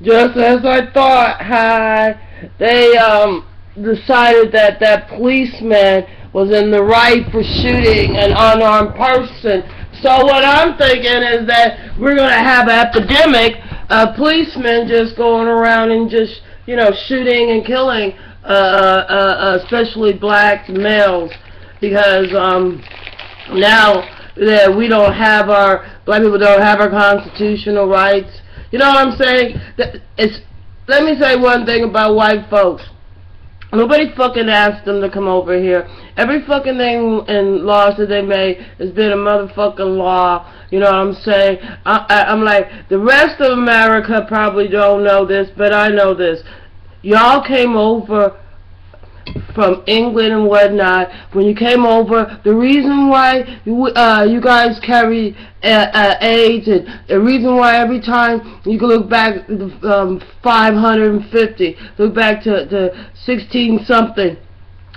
Just as I thought. Hi. They decided that that policeman was in the right for shooting an unarmed person. So what I'm thinking is that we're gonna have an epidemic of policemen just going around and just, you know, shooting and killing, especially black males, because now that we don't have our, black people don't have our constitutional rights. You know what I'm saying? Let me say one thing about white folks. Nobody fucking asked them to come over here. Every fucking thing and laws that they made has been a motherfucking law. You know what I'm saying? I'm like, the rest of America probably don't know this, but I know this. Y'all came over from England and whatnot. When you came over, the reason why you guys carry AIDS, and the reason why every time you can look back 550, look back to 16 something,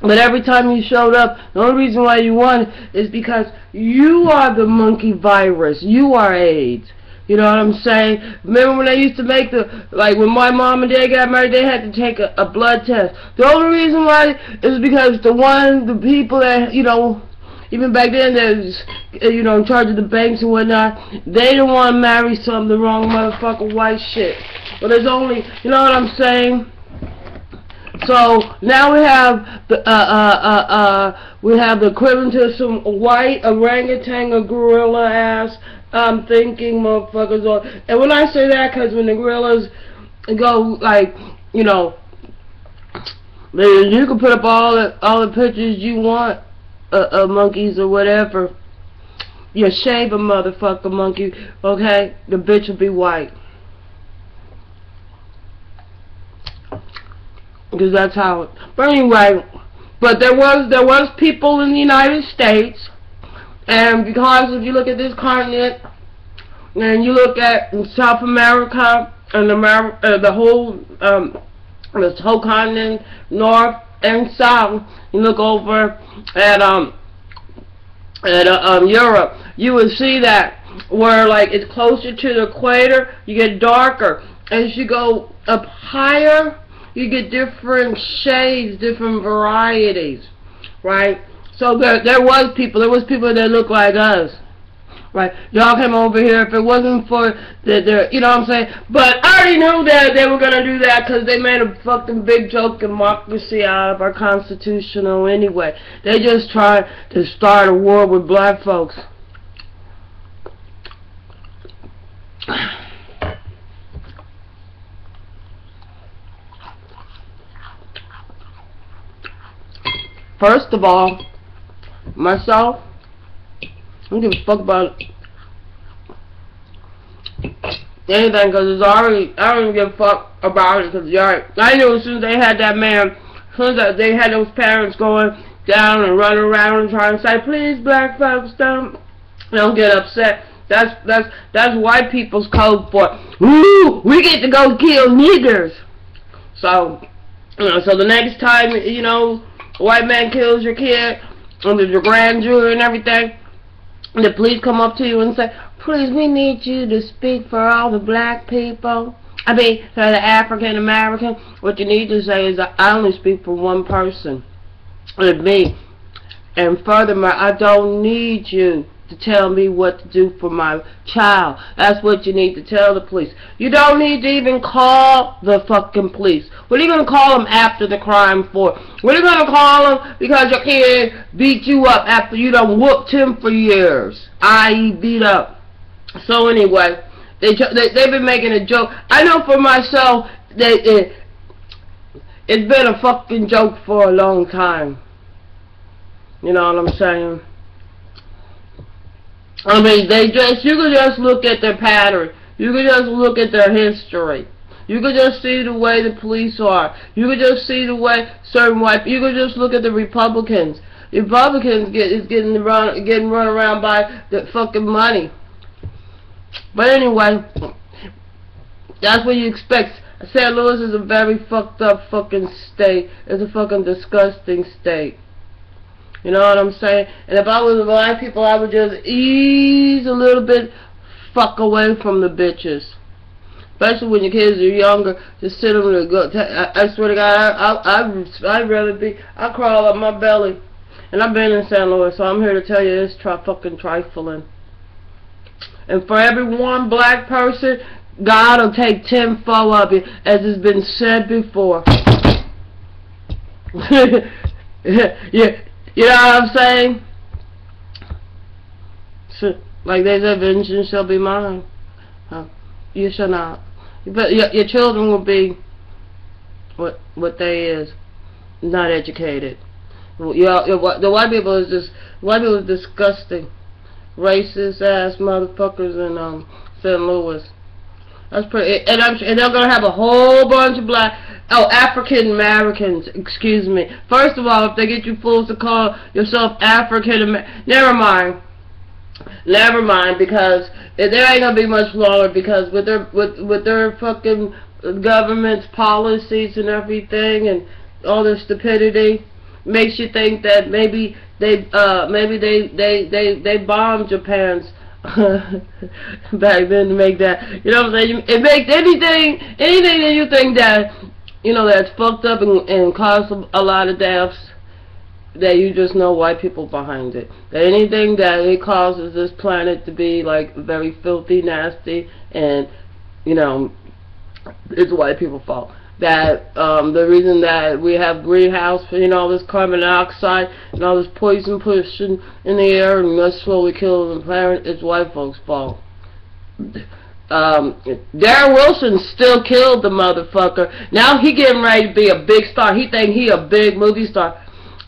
but every time you showed up, the only reason why you won is because you are the monkey virus. You are AIDS. You know what I'm saying? Remember when they used to make like when my mom and dad got married, they had to take a blood test. The only reason why is because the people that, you know, even back then, that was, you know, in charge of the banks and whatnot, they didn't want to marry the wrong motherfucking white shit. But there's only, you know what I'm saying? So now we have the equivalent to some white orangutan or gorilla ass thinking motherfuckers. And when I say that, because when the gorillas go, like, you know, you can put up all the pictures you want of monkeys or whatever. You shave a motherfucker monkey, okay? The bitch will be white. Because that's how it. But anyway, but there was people in the United States, and because if you look at this continent, and you look at South America and the whole this whole continent, North and South, you look over at Europe, you will see that where, like, it's closer to the equator, you get darker. As you go up higher, you get different shades, different varieties, right? So there was people that looked like us, right? Y'all came over here. If it wasn't for you know what I'm saying? But I already knew that they were gonna do that because they made a fucking big joke and democracy out of our constitutional anyway. They just tried to start a war with black folks. First of all, myself, I don't give a fuck about anything, because it's already, I don't even give a fuck about it, because I knew as soon as they had that man, as soon as they had those parents going down and running around and trying to say, please black folks don't get upset. That's white people's code for, ooh, we get to go kill niggers. So, you know, so the next time, you know, a white man kills your kid, and there's your grand jury and everything, and the police come up to you and say, please, we need you to speak for all the black people. I mean, for the African American. What you need to say is, I only speak for one person. It's me. And furthermore, I don't need you to tell me what to do for my child. That's what you need to tell the police. You don't need to even call the fucking police. What are you going to call them after the crime for? What are you going to call them because your kid beat you up after you done whooped him for years, i.e. beat up? So anyway, they've been making a joke. I know for myself that it's been a fucking joke for a long time. You know what I'm saying? I mean, you could just look at their pattern. You could just look at their history. You could just see the way the police are. You could just see the way certain white. You could just look at the Republicans. The Republicans getting run around by the fucking money. But anyway, that's what you expect. St. Louis is a very fucked up fucking state. It's a fucking disgusting state. You know what I'm saying? And if I was black people, I would just ease a little bit, fuck away from the bitches. especially when your kids are younger. Just sit them to go. I swear to God, I'd rather be. I crawl up my belly, and I've been in St. Louis, so I'm here to tell you it's fucking trifling. And for every one black person, God will take 10 of you, as has been said before. Yeah, you know what I'm saying? So, like they said, vengeance shall be mine. You shall not. But your children will be what they is, not educated. The white people is disgusting, racist ass motherfuckers in St. Louis. That's pretty, and they're gonna have a whole bunch of African Americans. Excuse me. First of all, if they get you fools to call yourself African American, never mind, because there ain't gonna be much longer. Because with their fucking government's policies and everything, and all their stupidity, makes you think that maybe they bombed Japan's back then to make that, you know what I'm saying? It makes anything that you think that, you know, that's fucked up and caused a lot of deaths, that you just know white people behind it. That anything that it causes this planet to be like very filthy, nasty, and you know, it's white people's fault. That the reason that we have greenhouse, you know, all this carbon dioxide and all this poison pushing in the air and that's slowly killing the planet, it's white folks' fault. Darren Wilson still killed the motherfucker. Now he getting ready to be a big star. He think he a big movie star,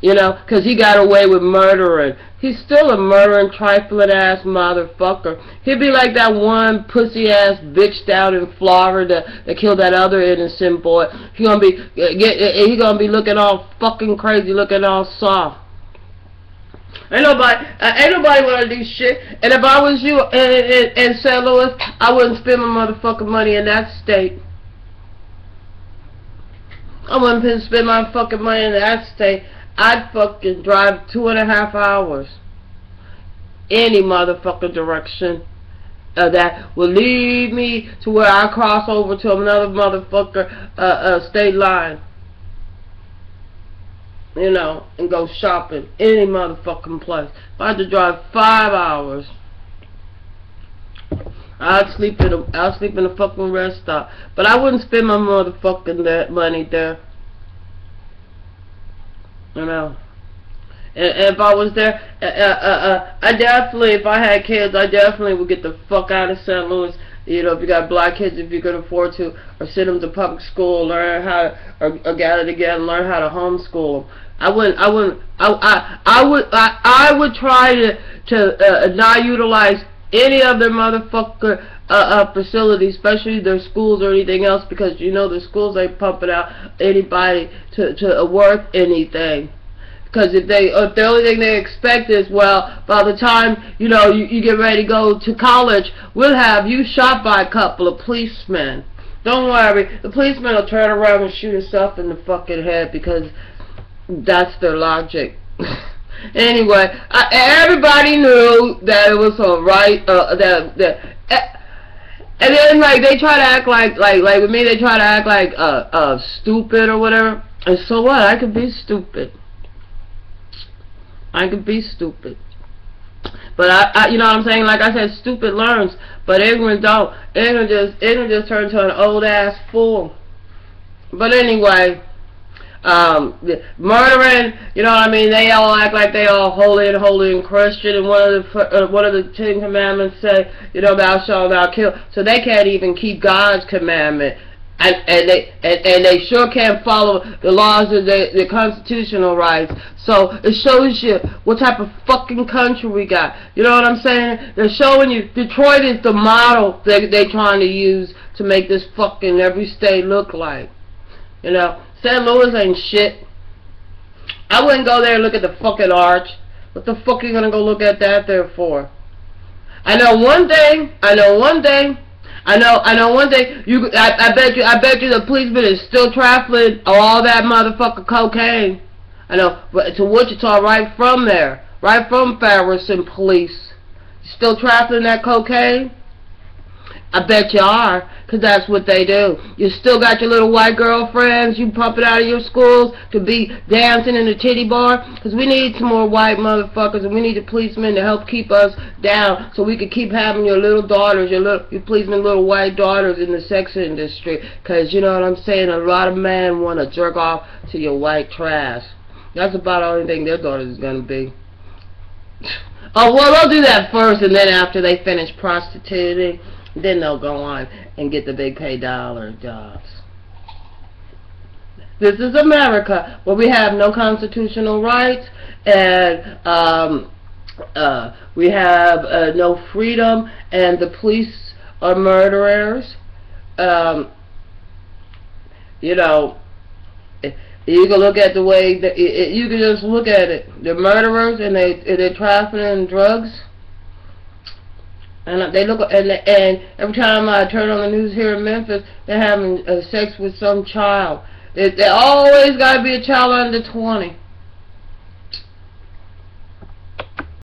you know, because he got away with murdering. He's still a murdering, trifling ass motherfucker. He'd be like that one pussy ass bitch down in Florida that killed that other innocent boy. He gonna be looking all fucking crazy, looking all soft. Ain't nobody wanna do shit. And if I was you in St. Louis, I wouldn't spend my motherfucking money in that state. I wouldn't spend my fucking money in that state. I'd fucking drive 2.5 hours any motherfucking direction that will lead me to where I cross over to another motherfucker state line, you know, and go shopping any motherfucking place. If I had to drive 5 hours, I'd sleep in a fucking rest stop, but I wouldn't spend my motherfucking money there. You know, and if I was there, I definitely, if I had kids, I definitely would get the fuck out of St. Louis. You know, if you got black kids, if you can afford to, or send them to public school, learn how to, or gather together, and learn how to homeschool them. I would try to not utilize any of their motherfucker facilities, especially their schools or anything else, because you know the schools ain't pumping out anybody to worth anything. Because if the only thing they expect is, well, by the time you know you get ready to go to college, we'll have you shot by a couple of policemen. Don't worry, the policeman will turn around and shoot himself in the fucking head, because that's their logic. Anyway, everybody knew that it was alright. And then like they try to act like with me, they try to act like stupid or whatever. And so what? I could be stupid. I could be stupid. But I you know what I'm saying? Like I said, stupid learns, but ignorant don't. Ignorant just turn to an old ass fool. But anyway, murdering, you know what I mean? They all act like they all holy and Christian, and one of the 10 commandments say, you know, thou shalt not kill. So they can't even keep God's commandment, and they sure can't follow the laws of the constitutional rights. So it shows you what type of fucking country we got. You know what I'm saying? They're showing you Detroit is the model that they're trying to use to make this fucking every state look like. You know, St. Louis ain't shit. I wouldn't go there and look at the fucking arch. What the fuck are you gonna go look at that there for? I know one thing. I know one thing. I bet you the policeman is still trafficking all that motherfucking cocaine. I know, but to Wichita, right from there, right from Ferris and police, still trafficking that cocaine. I bet you are, because that's what they do. You still got your little white girlfriends you pumping out of your schools to be dancing in the titty bar, because we need some more white motherfuckers, and we need the policemen to help keep us down so we can keep having your little daughters, your policemen little white daughters in the sex industry, because you know what I'm saying, a lot of men want to jerk off to your white trash. That's about the only thing their daughters is going to be. Oh, well, they'll do that first, and then after they finish prostituting, then they'll go on and get the big pay dollar jobs. This is America, where we have no constitutional rights, and we have no freedom, and the police are murderers. You know, you can look at the way that you can just look at it. They're murderers, and they're trafficking drugs. And they look, and every time I turn on the news here in Memphis, they're having sex with some child. They always got to be a child under 20.